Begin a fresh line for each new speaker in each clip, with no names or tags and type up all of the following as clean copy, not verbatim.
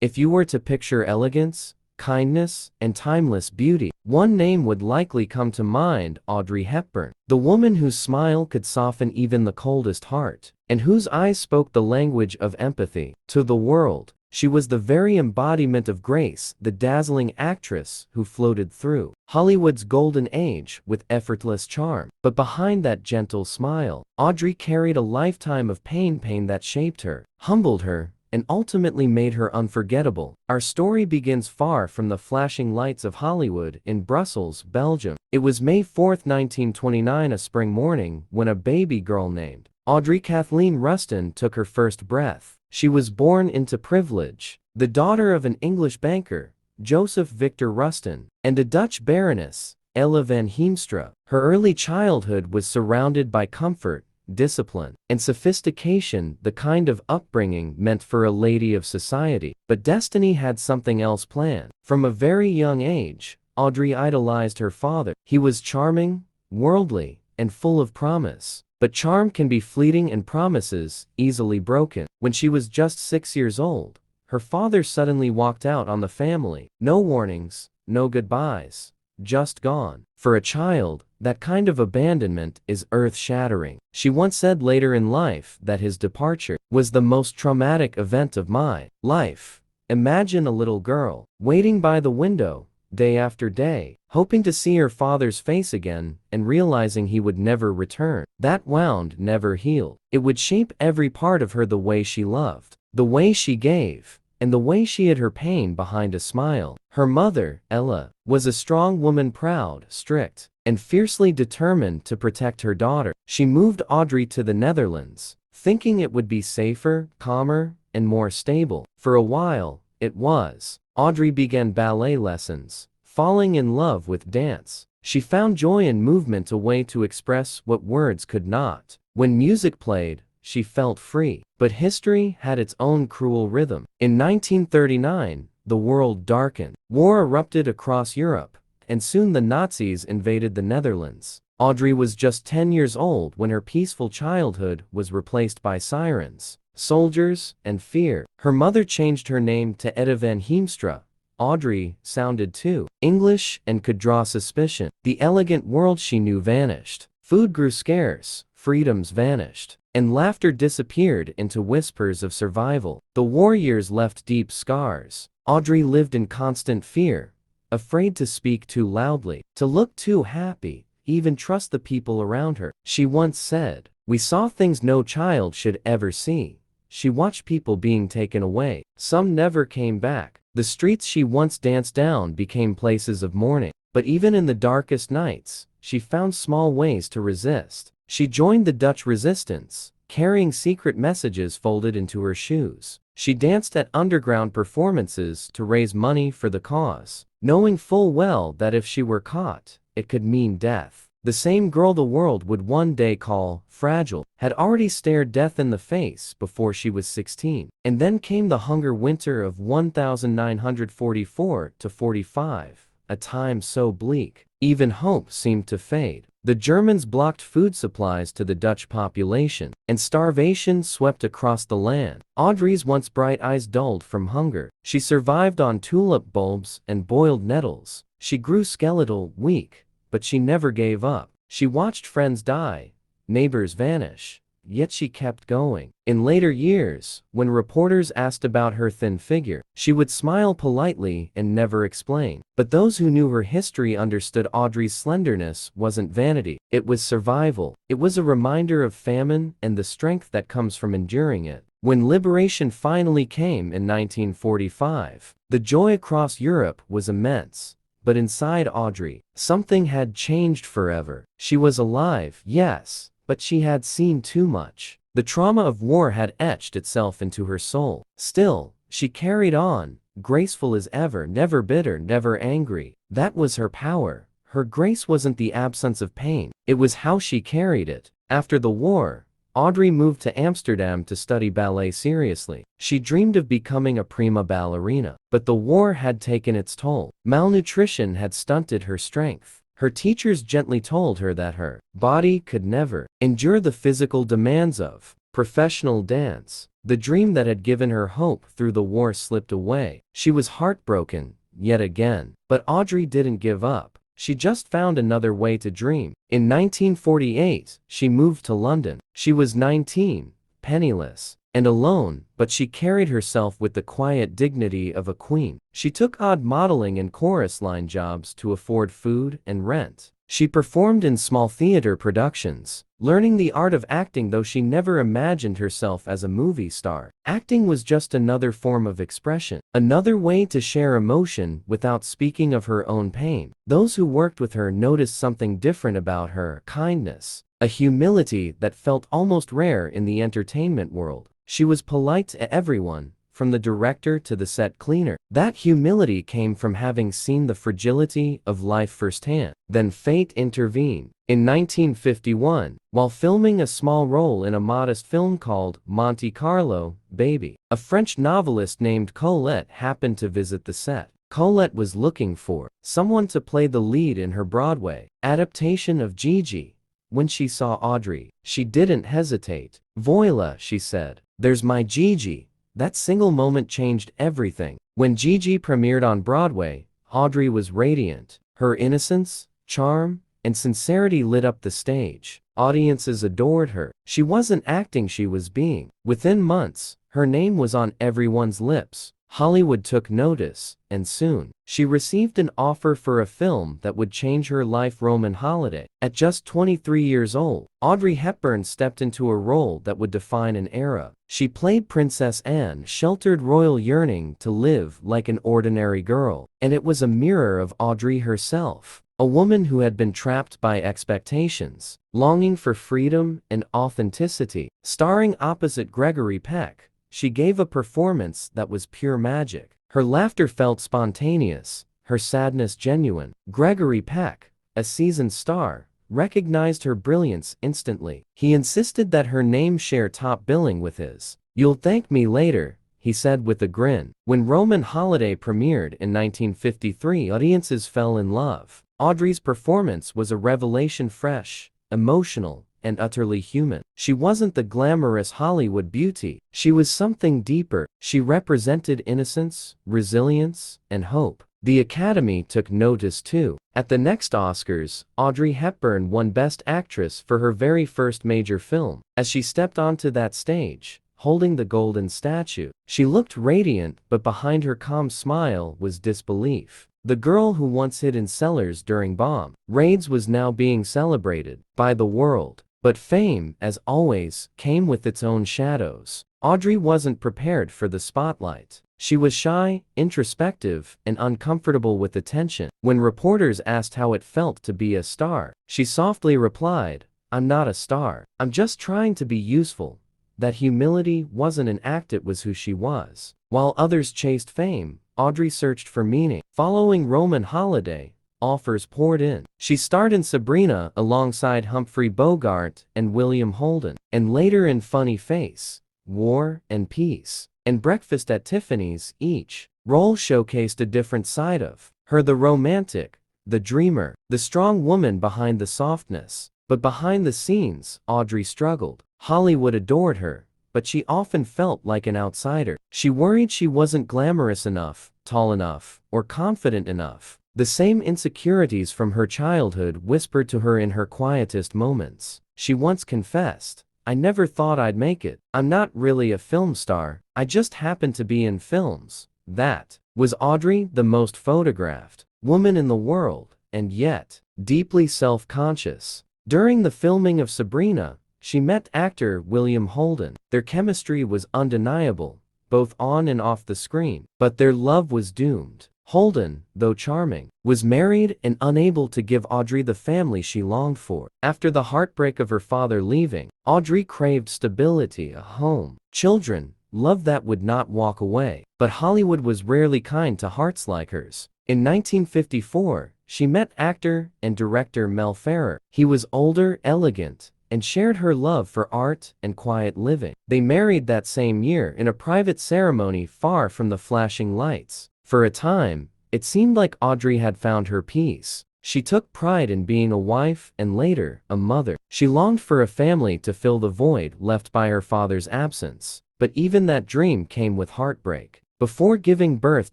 If you were to picture elegance, kindness, and timeless beauty, one name would likely come to mind: Audrey Hepburn. The woman whose smile could soften even the coldest heart, and whose eyes spoke the language of empathy to the world. She was the very embodiment of grace, the dazzling actress who floated through Hollywood's golden age with effortless charm. But behind that gentle smile, Audrey carried a lifetime of pain that shaped her, humbled her, and ultimately made her unforgettable. Our story begins far from the flashing lights of Hollywood in Brussels, Belgium. It was May 4, 1929, a spring morning, when a baby girl named Audrey Kathleen Rustin took her first breath. She was born into privilege, the daughter of an English banker, Joseph Victor Rustin, and a Dutch baroness, Ella van Heemstra. Her early childhood was surrounded by comfort, discipline, and sophistication, the kind of upbringing meant for a lady of society. But destiny had something else planned. From a very young age, Audrey idolized her father. He was charming, worldly, and full of promise. But charm can be fleeting and promises easily broken. When she was just 6 years old, her father suddenly walked out on the family. No warnings, no goodbyes, just gone. For a child, that kind of abandonment is earth-shattering. She once said later in life that his departure was the most traumatic event of my life. Imagine a little girl waiting by the window, day after day, hoping to see her father's face again, and realizing he would never return. That wound never healed. It would shape every part of her: the way she loved, the way she gave, and the way she hid her pain behind a smile. Her mother, Ella, was a strong woman, proud, strict, and fiercely determined to protect her daughter. She moved Audrey to the Netherlands, thinking it would be safer, calmer, and more stable. For a while, it was. Audrey began ballet lessons, falling in love with dance. She found joy in movement, a way to express what words could not. When music played, she felt free. But history had its own cruel rhythm. In 1939, the world darkened. War erupted across Europe, and soon the Nazis invaded the Netherlands. Audrey was just 10 years old when her peaceful childhood was replaced by sirens, soldiers, and fear. Her mother changed her name to Ella van Heemstra. Audrey sounded too English and could draw suspicion. The elegant world she knew vanished. Food grew scarce, freedoms vanished, and laughter disappeared into whispers of survival. The war years left deep scars. Audrey lived in constant fear, afraid to speak too loudly, to look too happy, even trust the people around her. She once said, "We saw things no child should ever see." She watched people being taken away. Some never came back. The streets she once danced down became places of mourning. But even in the darkest nights, she found small ways to resist. She joined the Dutch resistance, carrying secret messages folded into her shoes. She danced at underground performances to raise money for the cause, knowing full well that if she were caught, it could mean death. The same girl the world would one day call fragile had already stared death in the face before she was 16. And then came the hunger winter of 1944–45, a time so bleak, even hope seemed to fade. The Germans blocked food supplies to the Dutch population, and starvation swept across the land. Audrey's once bright eyes dulled from hunger. She survived on tulip bulbs and boiled nettles. She grew skeletal, weak, but she never gave up. She watched friends die, neighbors vanish, yet she kept going. In later years, when reporters asked about her thin figure, she would smile politely and never explain. But those who knew her history understood Audrey's slenderness wasn't vanity, it was survival. It was a reminder of famine and the strength that comes from enduring it. When liberation finally came in 1945, the joy across Europe was immense. But inside Audrey, something had changed forever. She was alive, yes, but she had seen too much. The trauma of war had etched itself into her soul. Still, she carried on, graceful as ever, never bitter, never angry. That was her power. Her grace wasn't the absence of pain, it was how she carried it. After the war, Audrey moved to Amsterdam to study ballet seriously. She dreamed of becoming a prima ballerina, but the war had taken its toll. Malnutrition had stunted her strength. Her teachers gently told her that her body could never endure the physical demands of professional dance. The dream that had given her hope through the war slipped away. She was heartbroken, yet again. But Audrey didn't give up. She just found another way to dream. In 1948, she moved to London. She was 19, penniless, and alone, but she carried herself with the quiet dignity of a queen. She took odd modeling and chorus line jobs to afford food and rent. She performed in small theater productions, learning the art of acting, though she never imagined herself as a movie star. Acting was just another form of expression, another way to share emotion without speaking of her own pain. Those who worked with her noticed something different about her: kindness, a humility that felt almost rare in the entertainment world. She was polite to everyone, from the director to the set cleaner. That humility came from having seen the fragility of life firsthand. Then fate intervened. In 1951, while filming a small role in a modest film called Monte Carlo, Baby, a French novelist named Colette happened to visit the set. Colette was looking for someone to play the lead in her Broadway adaptation of Gigi. When she saw Audrey, she didn't hesitate. "Voila," she said. "There's my Gigi." That single moment changed everything. When Gigi premiered on Broadway, Audrey was radiant. Her innocence, charm, and sincerity lit up the stage. Audiences adored her. She wasn't acting, she was being. Within months, her name was on everyone's lips. Hollywood took notice, and soon, she received an offer for a film that would change her life: Roman Holiday. At just 23 years old, Audrey Hepburn stepped into a role that would define an era. She played Princess Anne, sheltered royal yearning to live like an ordinary girl. And it was a mirror of Audrey herself, a woman who had been trapped by expectations, longing for freedom and authenticity. Starring opposite Gregory Peck, she gave a performance that was pure magic. Her laughter felt spontaneous, her sadness genuine. Gregory Peck, a seasoned star, recognized her brilliance instantly. He insisted that her name share top billing with his. "You'll thank me later," he said with a grin. When Roman Holiday premiered in 1953, audiences fell in love. Audrey's performance was a revelation: fresh, emotional, and utterly human. She wasn't the glamorous Hollywood beauty. She was something deeper. She represented innocence, resilience, and hope. The Academy took notice too. At the next Oscars, Audrey Hepburn won Best Actress for her very first major film. As she stepped onto that stage, holding the golden statue, she looked radiant, but behind her calm smile was disbelief. The girl who once hid in cellars during bomb raids was now being celebrated by the world. But fame, as always, came with its own shadows. Audrey wasn't prepared for the spotlight. She was shy, introspective, and uncomfortable with attention. When reporters asked how it felt to be a star, she softly replied, "I'm not a star. I'm just trying to be useful." That humility wasn't an act, it was who she was. While others chased fame, Audrey searched for meaning. Following Roman Holiday, offers poured in. She starred in Sabrina alongside Humphrey Bogart and William Holden, and later in Funny Face, War and Peace, and Breakfast at Tiffany's. Each role showcased a different side of her: the romantic, the dreamer, the strong woman behind the softness. But behind the scenes, Audrey struggled. Hollywood adored her, but she often felt like an outsider. She worried she wasn't glamorous enough, tall enough, or confident enough. The same insecurities from her childhood whispered to her in her quietest moments. She once confessed, "I never thought I'd make it. I'm not really a film star. I just happen to be in films." That was Audrey, the most photographed woman in the world, and yet deeply self-conscious. During the filming of Sabrina, she met actor William Holden. Their chemistry was undeniable, both on and off the screen, but their love was doomed. Holden, though charming, was married and unable to give Audrey the family she longed for. After the heartbreak of her father leaving, Audrey craved stability, a home, children, love that would not walk away. But Hollywood was rarely kind to hearts like hers. In 1954, she met actor and director Mel Ferrer. He was older, elegant, and shared her love for art and quiet living. They married that same year in a private ceremony far from the flashing lights. For a time, it seemed like Audrey had found her peace. She took pride in being a wife and later, a mother. She longed for a family to fill the void left by her father's absence. But even that dream came with heartbreak. Before giving birth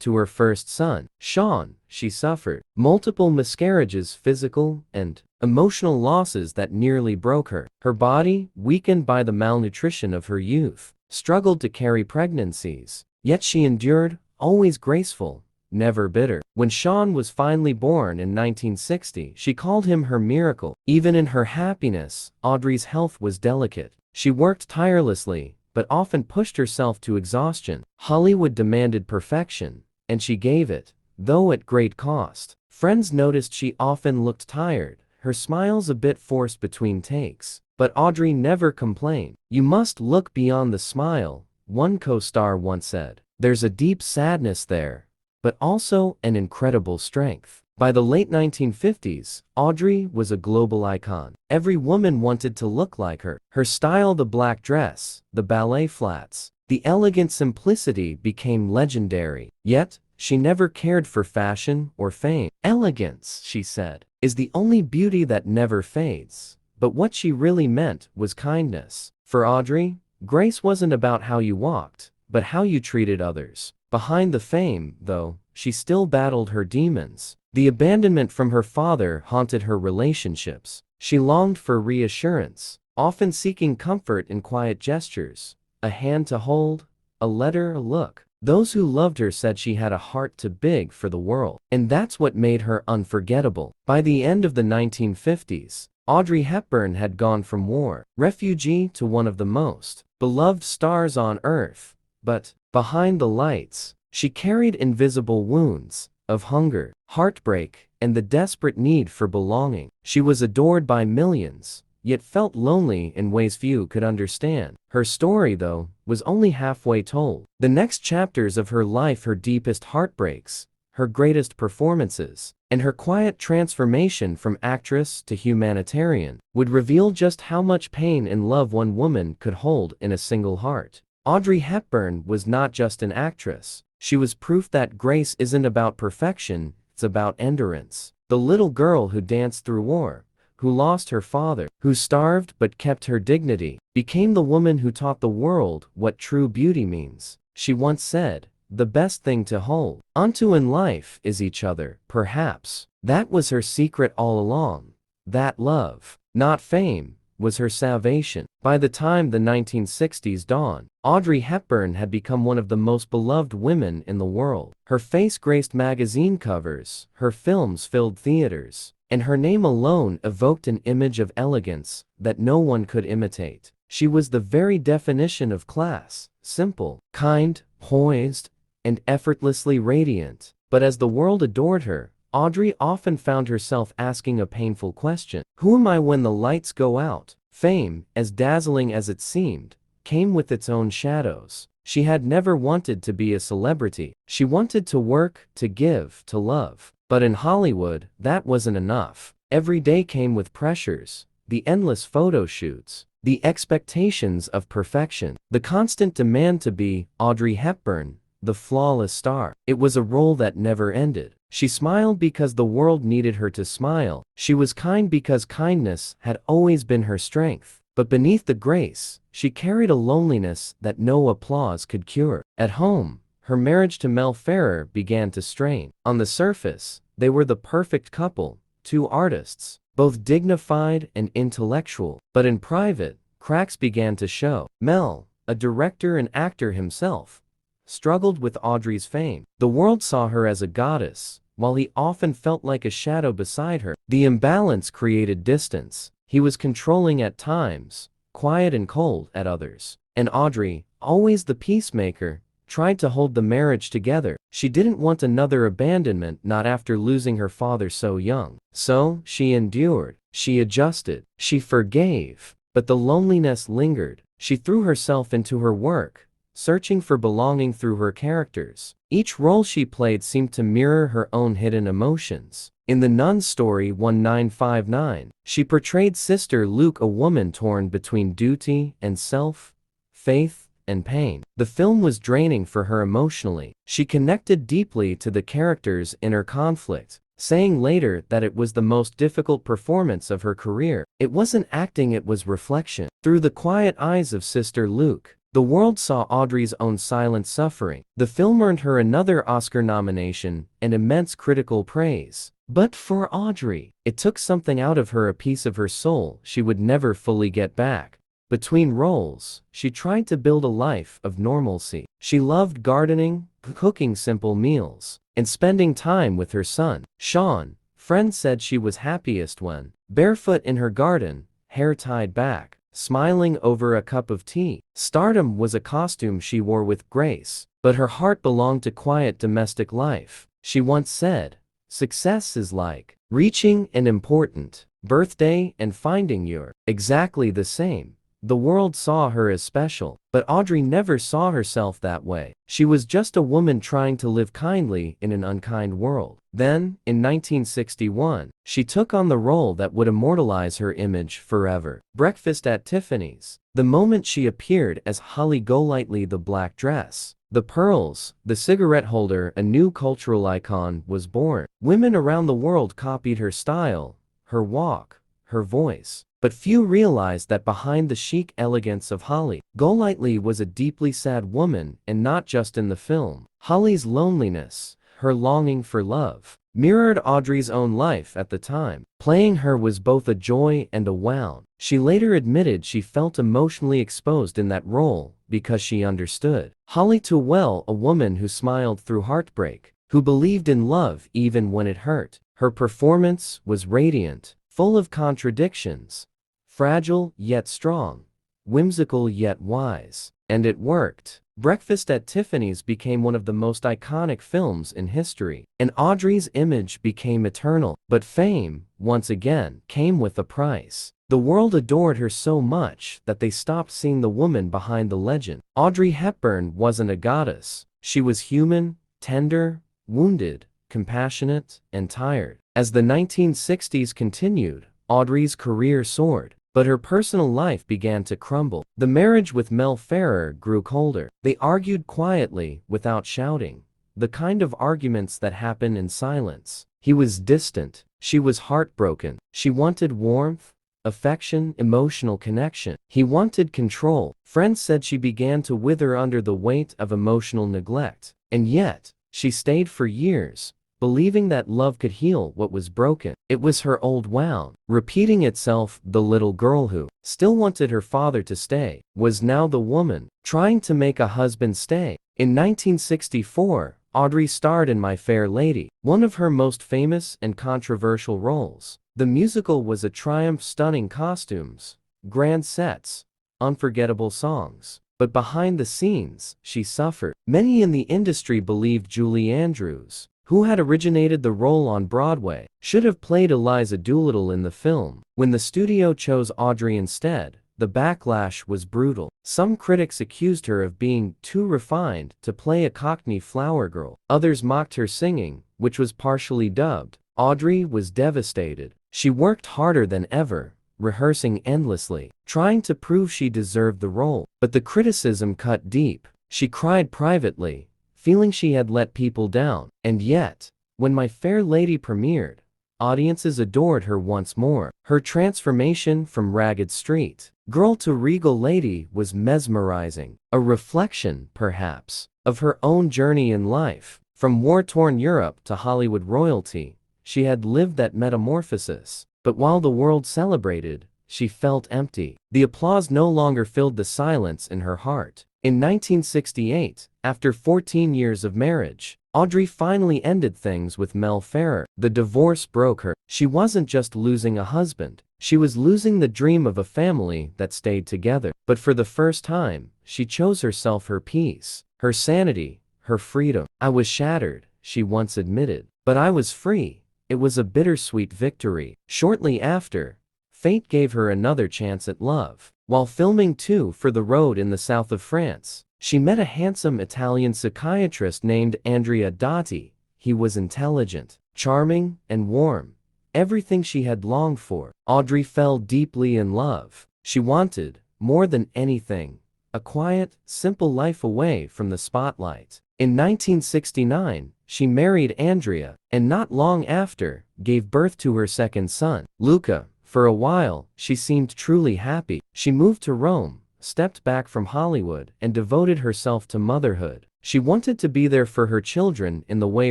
to her first son, Sean, she suffered multiple miscarriages, physical and emotional losses that nearly broke her. Her body, weakened by the malnutrition of her youth, struggled to carry pregnancies. Yet she endured, always graceful, never bitter. When Sean was finally born in 1960, she called him her miracle. Even in her happiness, Audrey's health was delicate. She worked tirelessly, but often pushed herself to exhaustion. Hollywood demanded perfection, and she gave it, though at great cost. Friends noticed she often looked tired, her smiles a bit forced between takes. But Audrey never complained. "You must look beyond the smile," one co-star once said. "There's a deep sadness there, but also an incredible strength." By the late 1950s, Audrey was a global icon. Every woman wanted to look like her. Her style, the black dress, the ballet flats, the elegant simplicity became legendary. Yet, she never cared for fashion or fame. "Elegance," she said, "is the only beauty that never fades." But what she really meant was kindness. For Audrey, grace wasn't about how you walked, but how you treated others. Behind the fame, though, she still battled her demons. The abandonment from her father haunted her relationships. She longed for reassurance, often seeking comfort in quiet gestures, a hand to hold, a letter, a look. Those who loved her said she had a heart too big for the world, and that's what made her unforgettable. By the end of the 1950s, Audrey Hepburn had gone from war refugee to one of the most beloved stars on earth. But behind the lights, she carried invisible wounds of hunger, heartbreak, and the desperate need for belonging. She was adored by millions, yet felt lonely in ways few could understand. Her story, though, was only halfway told. The next chapters of her life, her deepest heartbreaks, her greatest performances, and her quiet transformation from actress to humanitarian, would reveal just how much pain and love one woman could hold in a single heart. Audrey Hepburn was not just an actress. She was proof that grace isn't about perfection, it's about endurance. The little girl who danced through war, who lost her father, who starved but kept her dignity, became the woman who taught the world what true beauty means. She once said, "The best thing to hold onto in life is each other." Perhaps that was her secret all along. That love, not fame, was her salvation. By the time the 1960s dawned, Audrey Hepburn had become one of the most beloved women in the world. Her face graced magazine covers, her films filled theaters, and her name alone evoked an image of elegance that no one could imitate. She was the very definition of class, simple, kind, poised, and effortlessly radiant. But as the world adored her, Audrey often found herself asking a painful question. Who am I when the lights go out? Fame, as dazzling as it seemed, came with its own shadows. She had never wanted to be a celebrity. She wanted to work, to give, to love. But in Hollywood, that wasn't enough. Every day came with pressures, the endless photo shoots, the expectations of perfection, the constant demand to be Audrey Hepburn, the flawless star. It was a role that never ended. She smiled because the world needed her to smile. She was kind because kindness had always been her strength. But beneath the grace, she carried a loneliness that no applause could cure. At home, her marriage to Mel Ferrer began to strain. On the surface, they were the perfect couple, two artists, both dignified and intellectual. But in private, cracks began to show. Mel, a director and actor himself, struggled with Audrey's fame. The world saw her as a goddess, while he often felt like a shadow beside her. The imbalance created distance. He was controlling at times, quiet and cold at others. And Audrey, always the peacemaker, tried to hold the marriage together. She didn't want another abandonment, not after losing her father so young. So, she endured, she adjusted, she forgave. But the loneliness lingered. She threw herself into her work, searching for belonging through her characters. Each role she played seemed to mirror her own hidden emotions. In The Nun's Story 1959, she portrayed Sister Luke, a woman torn between duty and self, faith and pain. The film was draining for her emotionally. She connected deeply to the character's inner conflict, saying later that it was the most difficult performance of her career. It wasn't acting, it was reflection. Through the quiet eyes of Sister Luke, The world saw Audrey's own silent suffering. The film earned her another Oscar nomination and immense critical praise. But for Audrey, it took something out of her, a piece of her soul she would never fully get back. Between roles, she tried to build a life of normalcy. She loved gardening, cooking simple meals, and spending time with her son, Sean. Friends said she was happiest when, barefoot in her garden, hair tied back, smiling over a cup of tea. Stardom was a costume she wore with grace, but her heart belonged to quiet domestic life. She once said, "Success is like reaching an important birthday and finding you're exactly the same." The world saw her as special, but Audrey never saw herself that way. She was just a woman trying to live kindly in an unkind world. Then, in 1961, she took on the role that would immortalize her image forever. Breakfast at Tiffany's. The moment she appeared as Holly Golightly, the black dress, the pearls, the cigarette holder, a new cultural icon was born. Women around the world copied her style, her walk, her voice. But few realized that behind the chic elegance of Holly Golightly was a deeply sad woman, and not just in the film. Holly's loneliness, her longing for love, mirrored Audrey's own life at the time. Playing her was both a joy and a wound. She later admitted she felt emotionally exposed in that role because she understood Holly too well, a woman who smiled through heartbreak, who believed in love even when it hurt. Her performance was radiant, full of contradictions, fragile yet strong, whimsical yet wise. And it worked. Breakfast at Tiffany's became one of the most iconic films in history, and Audrey's image became eternal. But fame, once again, came with a price. The world adored her so much that they stopped seeing the woman behind the legend. Audrey Hepburn wasn't a goddess. She was human, tender, wounded, compassionate, and tired. As the 1960s continued, Audrey's career soared, but her personal life began to crumble. The marriage with Mel Ferrer grew colder. They argued quietly, without shouting, the kind of arguments that happen in silence. He was distant. She was heartbroken. She wanted warmth, affection, emotional connection. He wanted control. Friends said she began to wither under the weight of emotional neglect. And yet, she stayed for years, believing that love could heal what was broken. It was her old wound, repeating itself. The little girl who still wanted her father to stay was now the woman trying to make a husband stay. In 1964, Audrey starred in My Fair Lady, one of her most famous and controversial roles. The musical was a triumph, stunning costumes, grand sets, unforgettable songs. But behind the scenes, she suffered. Many in the industry believed Julie Andrews, who had originated the role on Broadway, should have played Eliza Doolittle in the film. When the studio chose Audrey instead, the backlash was brutal. Some critics accused her of being too refined to play a Cockney flower girl. Others mocked her singing, which was partially dubbed. Audrey was devastated. She worked harder than ever, rehearsing endlessly, trying to prove she deserved the role. But the criticism cut deep. She cried privately, feeling she had let people down. And yet, when My Fair Lady premiered, audiences adored her once more. Her transformation from ragged street girl to regal lady was mesmerizing, a reflection, perhaps, of her own journey in life. From war-torn Europe to Hollywood royalty, she had lived that metamorphosis. But while the world celebrated, she felt empty. The applause no longer filled the silence in her heart. In 1968, after 14 years of marriage, Audrey finally ended things with Mel Ferrer. The divorce broke her. She wasn't just losing a husband, she was losing the dream of a family that stayed together. But for the first time, she chose herself, her peace, her sanity, her freedom. "I was shattered," she once admitted, "but I was free." It was a bittersweet victory. Shortly after, fate gave her another chance at love. While filming Two for the Road in the south of France, she met a handsome Italian psychiatrist named Andrea Dotti. He was intelligent, charming, and warm, everything she had longed for. Audrey fell deeply in love. She wanted, more than anything, a quiet, simple life away from the spotlight. In 1969, she married Andrea, and not long after, gave birth to her second son, Luca. For a while, she seemed truly happy. She moved to Rome, stepped back from Hollywood and devoted herself to motherhood. She wanted to be there for her children in the way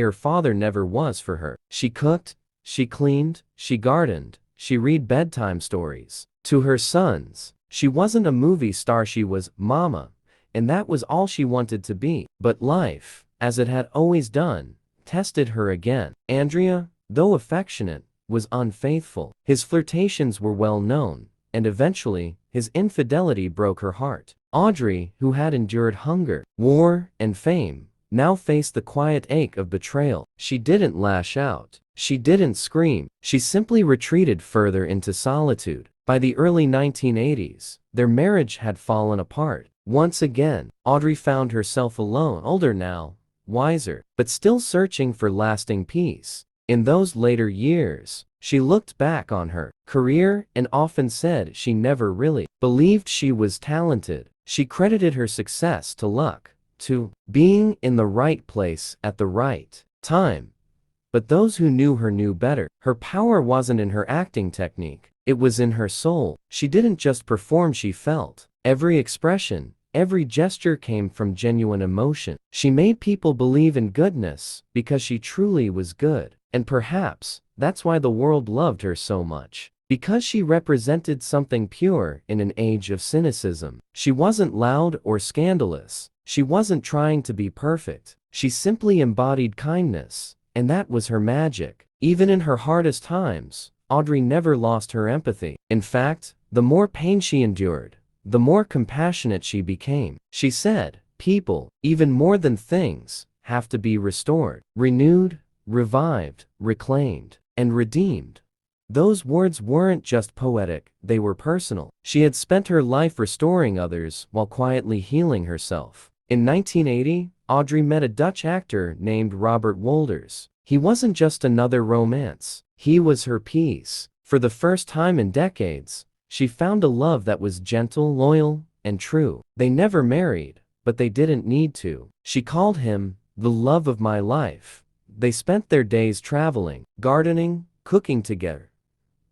her father never was for her. She cooked, she cleaned, she gardened, she read bedtime stories to her sons. She wasn't a movie star, she was Mama, and that was all she wanted to be. But life, as it had always done, tested her again. Andrea, though affectionate, was unfaithful. His flirtations were well known, and eventually, his infidelity broke her heart. Audrey, who had endured hunger, war, and fame, now faced the quiet ache of betrayal. She didn't lash out. She didn't scream. She simply retreated further into solitude. By the early 1980s, their marriage had fallen apart. Once again, Audrey found herself alone, older now, wiser, but still searching for lasting peace. In those later years, she looked back on her career and often said she never really believed she was talented. She credited her success to luck, to being in the right place at the right time. But those who knew her knew better. Her power wasn't in her acting technique, it was in her soul. She didn't just perform, she felt. Every expression, every gesture came from genuine emotion. She made people believe in goodness because she truly was good. And perhaps that's why the world loved her so much. Because she represented something pure in an age of cynicism. She wasn't loud or scandalous. She wasn't trying to be perfect. She simply embodied kindness, and that was her magic. Even in her hardest times, Audrey never lost her empathy. In fact, the more pain she endured, the more compassionate she became. She said, "People, even more than things, have to be restored, renewed, revived, reclaimed, and redeemed." Those words weren't just poetic, they were personal. She had spent her life restoring others while quietly healing herself. In 1980, Audrey met a Dutch actor named Robert Wolders. He wasn't just another romance. He was her peace. For the first time in decades, she found a love that was gentle, loyal, and true. They never married, but they didn't need to. She called him the love of my life. They spent their days traveling, gardening, cooking together,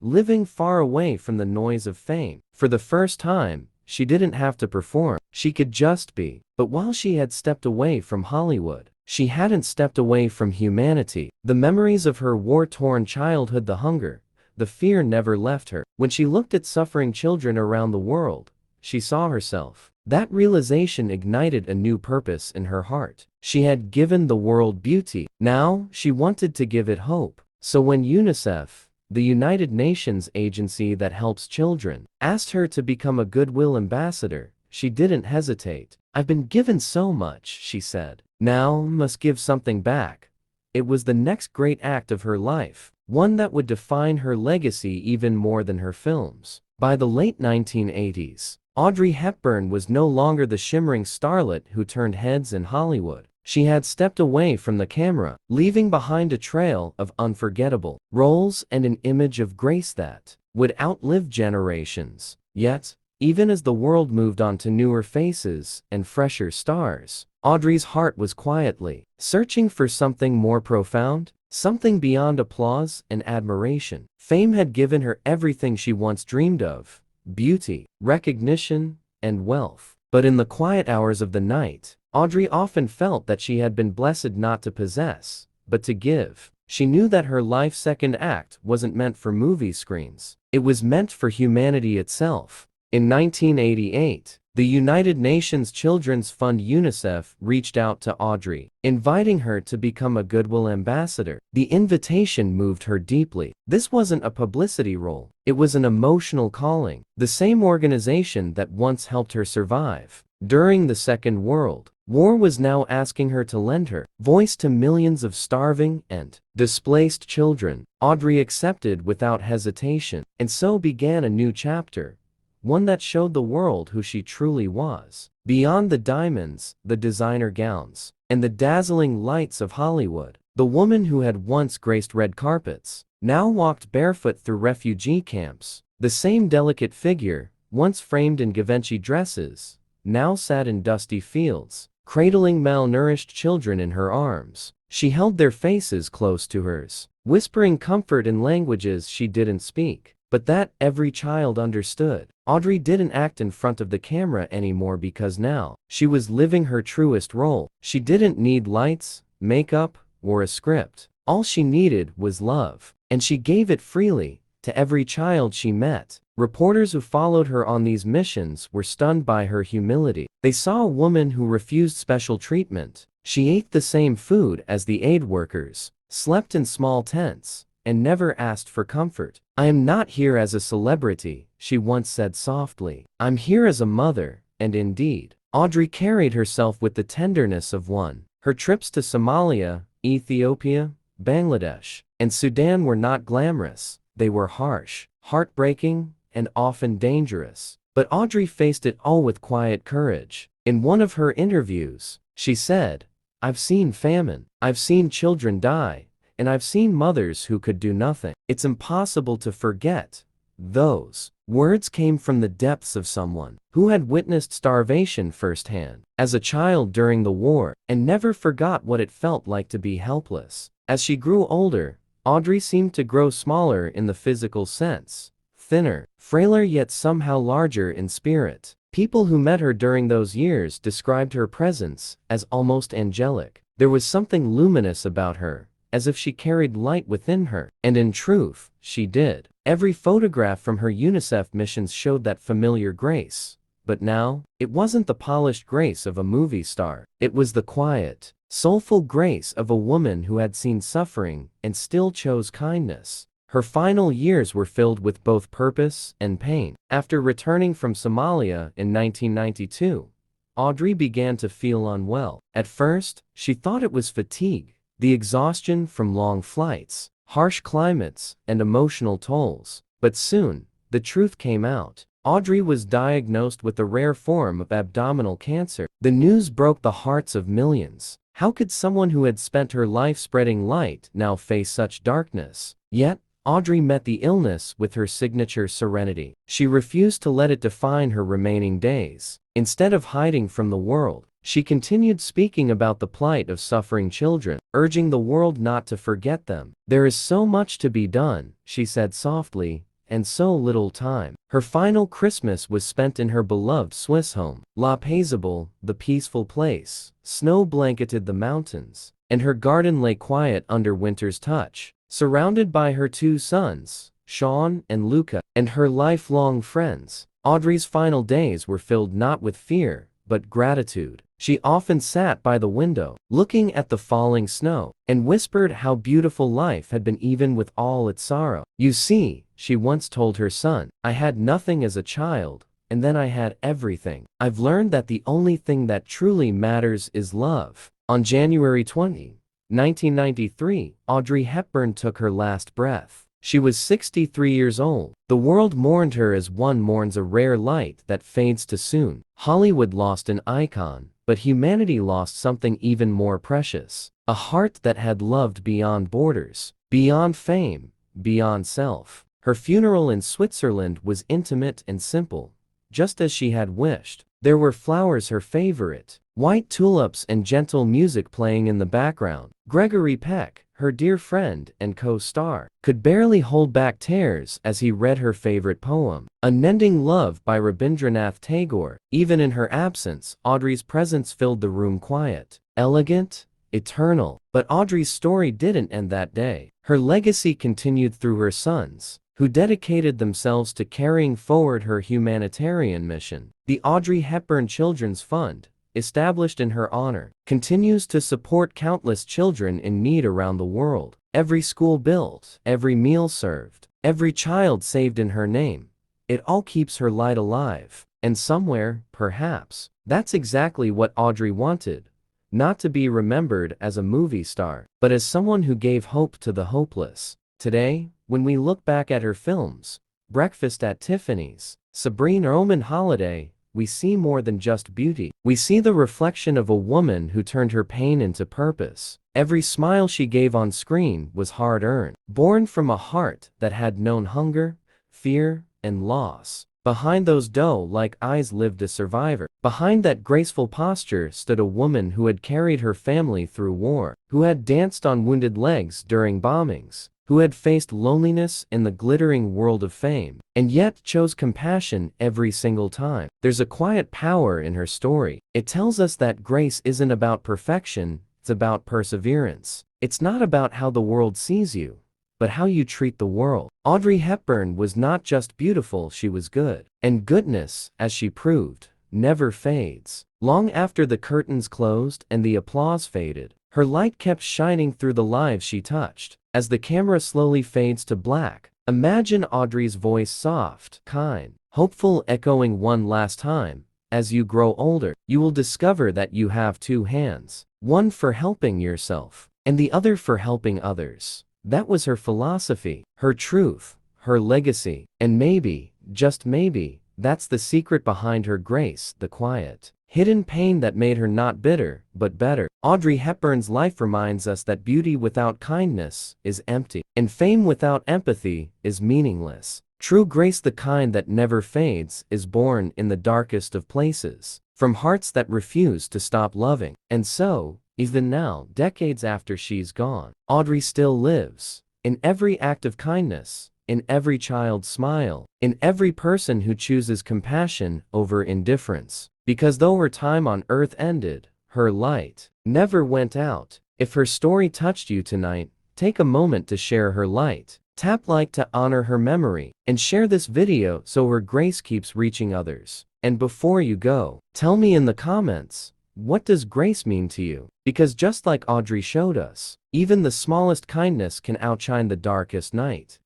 living far away from the noise of fame. For the first time, she didn't have to perform. She could just be. But while she had stepped away from Hollywood, she hadn't stepped away from humanity. The memories of her war-torn childhood, the hunger, the fear never left her. When she looked at suffering children around the world, she saw herself. That realization ignited a new purpose in her heart. She had given the world beauty. Now, she wanted to give it hope. So when UNICEF, the United Nations agency that helps children, asked her to become a Goodwill ambassador, she didn't hesitate. "I've been given so much," she said. "Now must give something back." It was the next great act of her life, one that would define her legacy even more than her films. By the late 1980s, Audrey Hepburn was no longer the shimmering starlet who turned heads in Hollywood. She had stepped away from the camera, leaving behind a trail of unforgettable roles and an image of grace that would outlive generations. Yet, even as the world moved on to newer faces and fresher stars, Audrey's heart was quietly searching for something more profound, something beyond applause and admiration. Fame had given her everything she once dreamed of: beauty, recognition, and wealth. But in the quiet hours of the night, Audrey often felt that she had been blessed not to possess, but to give. She knew that her life's second act wasn't meant for movie screens. It was meant for humanity itself. In 1988, the United Nations Children's Fund UNICEF reached out to Audrey, inviting her to become a Goodwill ambassador. The invitation moved her deeply. This wasn't a publicity role. It was an emotional calling. The same organization that once helped her survive during the Second World War was now asking her to lend her voice to millions of starving and displaced children. Audrey accepted without hesitation, and so began a new chapter, one that showed the world who she truly was. Beyond the diamonds, the designer gowns, and the dazzling lights of Hollywood, the woman who had once graced red carpets now walked barefoot through refugee camps. The same delicate figure, once framed in Givenchy dresses, now sat in dusty fields, cradling malnourished children in her arms. She held their faces close to hers, whispering comfort in languages she didn't speak. but that every child understood. Audrey didn't act in front of the camera anymore because now she was living her truest role. She didn't need lights, makeup, or a script. All she needed was love, and she gave it freely to every child she met. Reporters who followed her on these missions were stunned by her humility. They saw a woman who refused special treatment. She ate the same food as the aid workers, slept in small tents, and never asked for comfort. "I am not here as a celebrity," she once said softly. "I'm here as a mother," and indeed, Audrey carried herself with the tenderness of one. Her trips to Somalia, Ethiopia, Bangladesh, and Sudan were not glamorous. They were harsh, heartbreaking, and often dangerous. But Audrey faced it all with quiet courage. In one of her interviews, she said, "I've seen famine, I've seen children die, and I've seen mothers who could do nothing. It's impossible to forget." Those words came from the depths of someone who had witnessed starvation firsthand as a child during the war and never forgot what it felt like to be helpless. As she grew older, Audrey seemed to grow smaller in the physical sense, thinner, frailer yet somehow larger in spirit. People who met her during those years described her presence as almost angelic. There was something luminous about her, as if she carried light within her, and in truth, she did. Every photograph from her UNICEF missions showed that familiar grace. But now, it wasn't the polished grace of a movie star. It was the quiet, soulful grace of a woman who had seen suffering and still chose kindness. Her final years were filled with both purpose and pain. After returning from Somalia in 1992, Audrey began to feel unwell. At first, she thought it was fatigue, the exhaustion from long flights, harsh climates, and emotional tolls. But soon, the truth came out. Audrey was diagnosed with a rare form of abdominal cancer. The news broke the hearts of millions. How could someone who had spent her life spreading light now face such darkness? Yet, Audrey met the illness with her signature serenity. She refused to let it define her remaining days. Instead of hiding from the world, she continued speaking about the plight of suffering children, urging the world not to forget them. "There is so much to be done," she said softly, "and so little time." Her final Christmas was spent in her beloved Swiss home. La Paisible, the peaceful place, snow blanketed the mountains, and her garden lay quiet under winter's touch. Surrounded by her two sons, Sean and Luca, and her lifelong friends, Audrey's final days were filled not with fear, but gratitude. She often sat by the window, looking at the falling snow, and whispered how beautiful life had been even with all its sorrow. "You see," she once told her son, "I had nothing as a child, and then I had everything. I've learned that the only thing that truly matters is love." On January 20, 1993, Audrey Hepburn took her last breath. She was 63 years old. The world mourned her as one mourns a rare light that fades too soon. Hollywood lost an icon, but humanity lost something even more precious. A heart that had loved beyond borders, beyond fame, beyond self. Her funeral in Switzerland was intimate and simple, just as she had wished. There were flowers, her favorite, white tulips, and gentle music playing in the background. Gregory Peck, her dear friend and co-star, could barely hold back tears as he read her favorite poem, Unending Love by Rabindranath Tagore. Even in her absence, Audrey's presence filled the room, quiet, elegant, eternal. But Audrey's story didn't end that day. Her legacy continued through her sons, who dedicated themselves to carrying forward her humanitarian mission. The Audrey Hepburn Children's Fund, established in her honor, continues to support countless children in need around the world. Every school built, every meal served, every child saved in her name. It all keeps her light alive. And somewhere, perhaps, that's exactly what Audrey wanted. Not to be remembered as a movie star, but as someone who gave hope to the hopeless. Today, when we look back at her films, Breakfast at Tiffany's, Sabrina Roman Holiday, we see more than just beauty. We see the reflection of a woman who turned her pain into purpose. Every smile she gave on screen was hard-earned, born from a heart that had known hunger, fear, and loss. Behind those doe-like eyes lived a survivor. Behind that graceful posture stood a woman who had carried her family through war, who had danced on wounded legs during bombings, who had faced loneliness in the glittering world of fame, and yet chose compassion every single time. There's a quiet power in her story. It tells us that grace isn't about perfection, it's about perseverance. It's not about how the world sees you, but how you treat the world. Audrey Hepburn was not just beautiful, she was good. And goodness, as she proved, never fades. Long after the curtains closed and the applause faded, her light kept shining through the lives she touched. As the camera slowly fades to black, imagine Audrey's voice soft, kind, hopeful, echoing one last time. As you grow older, you will discover that you have two hands, one for helping yourself, and the other for helping others. That was her philosophy, her truth, her legacy, and maybe, just maybe, that's the secret behind her grace, the quiet, hidden pain that made her not bitter, but better. Audrey Hepburn's life reminds us that beauty without kindness is empty, and fame without empathy is meaningless. True grace, the kind that never fades, is born in the darkest of places, from hearts that refuse to stop loving. And so, even now, decades after she's gone, Audrey still lives, in every act of kindness, in every child's smile, in every person who chooses compassion over indifference. Because though her time on earth ended, her light never went out. If her story touched you tonight, take a moment to share her light. Tap like to honor her memory, and share this video so her grace keeps reaching others. And before you go, tell me in the comments, what does grace mean to you? Because just like Audrey showed us, even the smallest kindness can outshine the darkest night.